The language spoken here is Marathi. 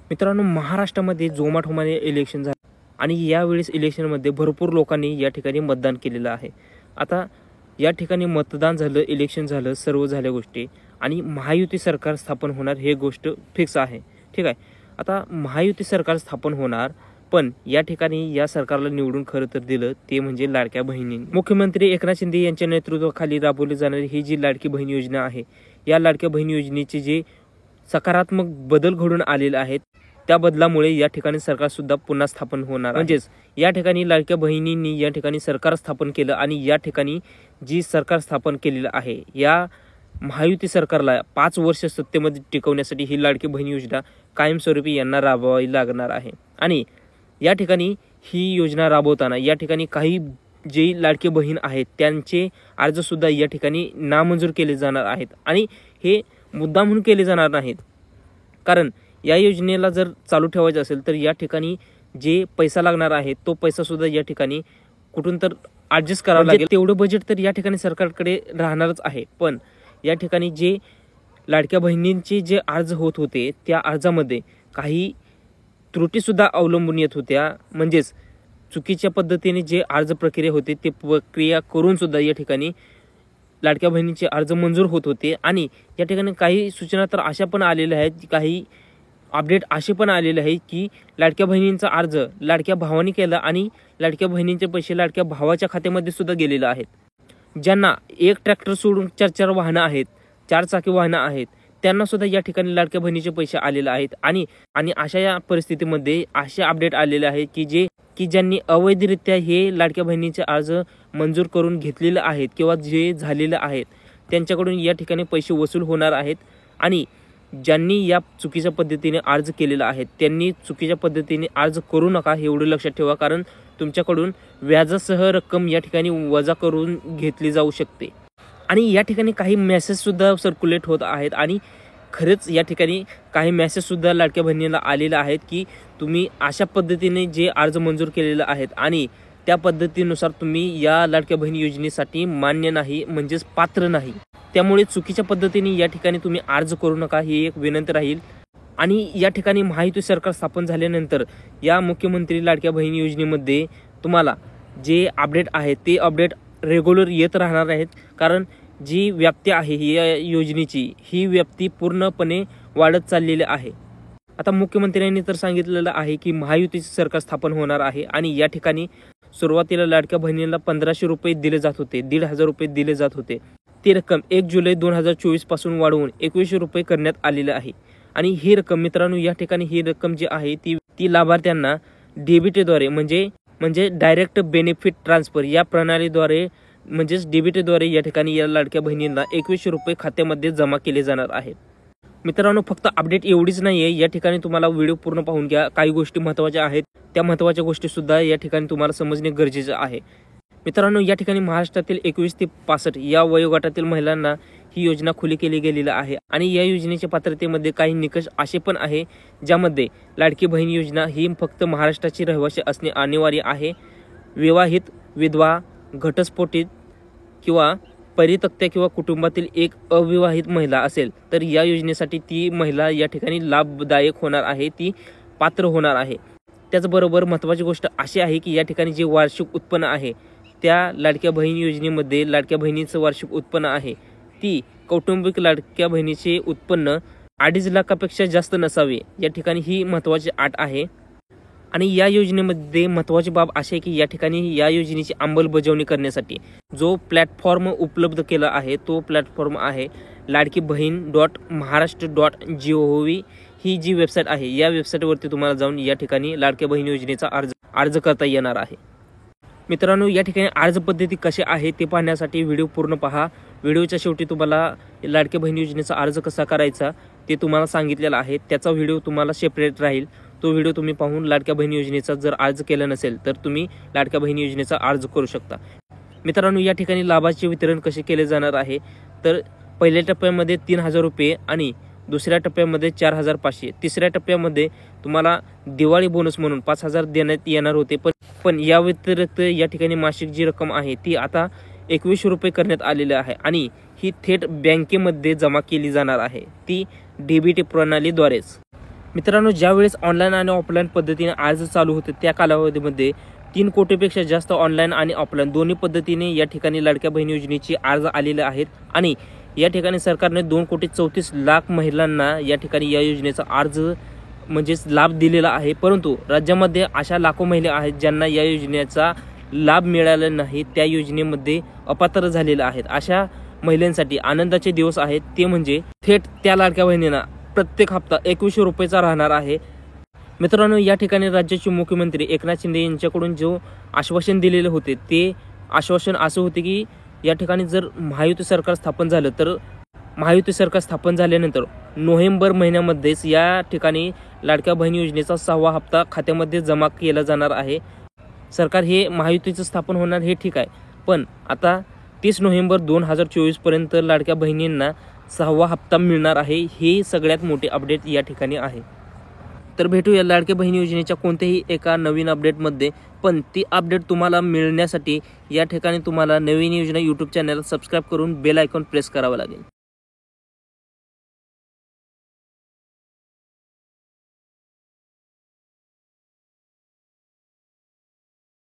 मित्रांनो, महाराष्ट्रामध्ये जोमाटोमाने इलेक्शन झालं आणि यावेळेस इलेक्शनमध्ये भरपूर लोकांनी या ठिकाणी मतदान केलेलं आहे। आता या ठिकाणी मतदान झालं, इलेक्शन झालं, सर्व झाल्या गोष्टी आणि महायुती सरकार स्थापन होणार हे गोष्ट फिक्स आहे। ठीक आहे। आता महायुती सरकार स्थापन होणार, पण या ठिकाणी या सरकारला निवडून खरं तर दिलं ते म्हणजे लाडक्या बहिणींनी। मुख्यमंत्री एकनाथ शिंदे यांच्या नेतृत्वाखाली राबवली जाणारी ही जी लाडकी बहीण योजना आहे, या लाडक्या बहीण योजनेचे जे सकारात्मक बदल घडून आलेले आहेत, त्या बदलामुळे या ठिकाणी सरकार सुद्धा पुन्हा स्थापन होणार। म्हणजेच या ठिकाणी लाडक्या बहिणींनी या ठिकाणी सरकार स्थापन केलं आणि या ठिकाणी जी सरकार स्थापन केलेलं आहे, या महायुती सरकारला 5 वर्ष सत्तेमध्ये टिकवण्यासाठी ही लाडकी बहीण योजना कायमस्वरूपी यांना राबवावी लागणार आहे। आणि या ठिकाणी ही योजना राबवताना या ठिकाणी काही जे लाडकी बहीण आहेत त्यांचे अर्ज सुद्धा या ठिकाणी नामंजूर केले जाणार आहेत आणि हे मुद्दाम म्हणून केले जाणार नाहीत, कारण या योजनेला जर चालू ठेवायचं असेल तर या ठिकाणी जे पैसा लागणार आहे तो पैसा सुद्धा या ठिकाणी कुठून तर ॲडजस्ट करावं लागेल। तेवढं बजेट तर या ठिकाणी सरकारकडे राहणारच आहे, पण या ठिकाणी जे लाडक्या बहिणींचे जे अर्ज होत होते त्या अर्जामध्ये काही त्रुटी सुद्धा अवलंबून येत होत्या। म्हणजेच चुकीच्या पद्धतीने जे अर्ज प्रक्रिया होते ते प्रक्रिया करून सुद्धा या ठिकाणी लाडक्या बहिणींचे अर्ज मंजूर होत होते आणि या ठिकाणी काही सूचना तर अशा पण आलेल्या आहेत, काही अपडेट असे पण आलेले आहे की लाडक्या बहिणींचा अर्ज लाडक्या भावाने केला आणि लाडक्या बहिणींचे पैसे लाडक्या भावाच्या खात्यामध्ये सुद्धा गेलेले आहेत। ज्यांना एक ट्रॅक्टर सोडून 4 वाहनं आहेत, 4 चाकी वाहनं आहेत, त्यांना सुद्धा या ठिकाणी लाडक्या बहिणीचे पैसे आलेले आहेत। आणि अशा या परिस्थितीमध्ये असे अपडेट आलेले आहेत की ज्यांनी अवैधरित्या हे लाडक्या बहिणीचे अर्ज मंजूर करून घेतलेले आहेत किंवा जे झालेले आहेत त्यांच्याकडून या ठिकाणी पैसे वसूल होणार आहेत। आणि ज्यांनी या चुकीच्या पद्धतीने अर्ज केलेला आहे त्यांनी चुकीच्या पद्धतीने अर्ज करू नका, एवढं लक्षात ठेवा, कारण तुमच्याकडून व्याजासह रक्कम या ठिकाणी वजा करून घेतली जाऊ शकते। आणि या ठिकाणी काही मेसेज सुद्धा सर्क्युलेट होत आहेत आणि खरंच या ठिकाणी काही मेसेज सुद्धा लाडक्या बहिणींना आलेले आहेत की तुम्ही अशा पद्धतीने जे अर्ज मंजूर केलेले आहेत आणि त्या पद्धतीनुसार तुम्ही या लाडक्या बहिणी योजनेसाठी मान्य नाही, म्हणजेच पात्र नाही, त्यामुळे चुकीच्या पद्धतीने या ठिकाणी तुम्ही अर्ज करू नका, ही एक विनंती राहील। आणि या ठिकाणी महायुती सरकार स्थापन झाल्यानंतर या मुख्यमंत्री लाडक्या बहिणी योजनेमध्ये तुम्हाला जे अपडेट आहेत ते अपडेट रेग्युलर येत राहणार आहेत, कारण जी व्याप्ती आहे या योजनेची ही व्याप्ती पूर्णपणे वाढत चाललेली आहे। आता मुख्यमंत्र्यांनी तर सांगितलेलं आहे की महायुतीचे सरकार स्थापन होणार आहे आणि या ठिकाणी सुरुवातीला लाडक्या बहिणींना 1500 रुपये दिले जात होते, 1500 रुपये दिले जात होते, ती रक्कम 1 जुलै 2024 पासून वाढवून 2100 रुपये करण्यात आलेले आहे। आणि ही रक्कम मित्रांनो, या ठिकाणी ही रक्कम जी आहे ती लाभार्थ्यांना डीबीटीद्वारे म्हणजे डायरेक्ट बेनिफिट ट्रान्सफर या प्रणालीद्वारे म्हणजेच डीबीटीद्वारे या ठिकाणी या लाडक्या बहिणींना 2100 रुपये खात्यामध्ये जमा केले जाणार आहेत। मित्रांनो, फक्त अपडेट एवढीच नाही आहे, या ठिकाणी तुम्हाला व्हिडिओ पूर्ण पाहून घ्या, काही गोष्टी महत्त्वाच्या आहेत, त्या महत्त्वाच्या गोष्टी सुद्धा या ठिकाणी तुम्हाला समजणे गरजेचे आहे। मित्रांनो, या ठिकाणी महाराष्ट्रातील 21 ते 65 या वयोगटातील महिलांना ही योजना खुली केली गेलेली आहे आणि या योजनेच्या पात्रतेमध्ये काही निकष असे पण आहे ज्यामध्ये लाडकी बहीण योजना ही फक्त महाराष्ट्राची रहिवासी असणे अनिवार्य आहे। विवाहित, विधवा, घटस्फोटित किंवा परित्यक्त्या किंवा कुटुंबातील एक अविवाहित महिला असेल तर या योजनेसाठी ती महिला या ठिकाणी लाभदायक होणार आहे, ती पात्र होणार आहे। त्याचबरोबर महत्त्वाची गोष्ट अशी आहे की या ठिकाणी जे वार्षिक उत्पन्न आहे त्या लाडक्या बहीण योजनेमध्ये लाडक्या बहिणीचं वार्षिक उत्पन्न आहे ती कौटुंबिक लाडक्या बहिणीचे उत्पन्न 2.5 लाखापेक्षा जास्त नसावे, या ठिकाणी ही महत्त्वाची अट आहे। आणि या योजनेमध्ये महत्त्वाची बाब अशी आहे की या ठिकाणी या योजनेची अंमलबजावणी करण्यासाठी जो प्लॅटफॉर्म उपलब्ध केला आहे तो प्लॅटफॉर्म आहे ladkibaheen.maharashtra.gov ही जी वेबसाईट आहे, या वेबसाईटवरती तुम्हाला जाऊन या ठिकाणी लाडक्या बहीण योजनेचा अर्ज करता येणार आहे। मित्रांनो, या ठिकाणी अर्ज पद्धती कशी आहे ते पाहण्यासाठी व्हिडिओ पूर्ण पहा। व्हिडिओच्या शेवटी तुम्हाला लाडक्या बहीण योजनेचा अर्ज कसा करायचा ते तुम्हाला सांगितलेलं आहे, त्याचा व्हिडिओ तुम्हाला सेपरेट राहील, तो व्हिडिओ तुम्ही पाहून लाडक्या बहीण योजनेचा जर अर्ज केला नसेल तर तुम्ही लाडक्या बहीण योजनेचा अर्ज करू शकता। मित्रांनो, या ठिकाणी लाभाचे वितरण कसे केले जाणार आहे तर पहिल्या टप्प्यामध्ये 3000 रुपये आणि दुसऱ्या टप्प्यामध्ये 4500, तिसऱ्या टप्प्यामध्ये तुम्हाला दिवाळी बोनस म्हणून 5000 देण्यात येणार होते, पण या व्यतिरिक्त या ठिकाणी मासिक जी रक्कम आहे ती आता 2100 रुपये करण्यात आलेली आहे आणि ही थेट बँकेमध्ये जमा केली जाणार आहे, ती डीबीटी प्रणालीद्वारेच। मित्रांनो, ज्यावेळेस ऑनलाईन आणि ऑफलाईन पद्धतीने अर्ज चालू होते त्या कालावधीमध्ये 3 कोटीपेक्षा जास्त ऑनलाईन आणि ऑफलाईन दोन्ही पद्धतीने या ठिकाणी लाडक्या बहीण योजनेची अर्ज आलेले आहेत आणि या ठिकाणी सरकारने 2,34,00,000 महिलांना या ठिकाणी या योजनेचा अर्ज म्हणजेच लाभ दिलेला आहे. परंतु राज्यामध्ये अशा लाखो महिला आहेत ज्यांना या योजनेचा लाभ मिळाला नाही, त्या योजनेमध्ये अपात्र झालेल्या आहेत. अशा महिलांसाठी आनंदाचे दिवस आहेत, ते म्हणजे थेट त्या लाडक्या बहिणींना प्रत्येक हप्ता 2100 रुपयेचा राहणार आहे. मित्रांनो, या ठिकाणी राज्याचे मुख्यमंत्री एकनाथ शिंदे यांच्याकडून जो आश्वासन दिलेले होते ते आश्वासन असं होते की या ठिकाणी जर महायुती सरकार स्थापन झालं तर महायुती सरकार स्थापन झाल्यानंतर नोव्हेंबर महिन्यामध्येच या ठिकाणी लाडक्या बहीण योजनेचा 6वा हप्ता खात्यामध्ये जमा केला जाणार आहे. सरकार हे महायुतीचं स्थापन होणार हे ठीक आहे, पण आता 30 नोव्हेंबर 2024 पर्यंत लाडक्या बहिणींना 6वा हप्ता मिळणार आहे. हे सगळ्यात मोठे अपडेट या ठिकाणी आहे. तर भेटूया लाडक्या बहीण योजनेच्या कोणत्याही एका नवीन अपडेटमध्ये. पण ती अपडेट तुम्हाला मिळण्यासाठी या ठिकाणी तुम्हाला नवीन योजना यूट्यूब चॅनल सबस्क्राईब करून बेल आयकॉन प्रेस करावा लागेल.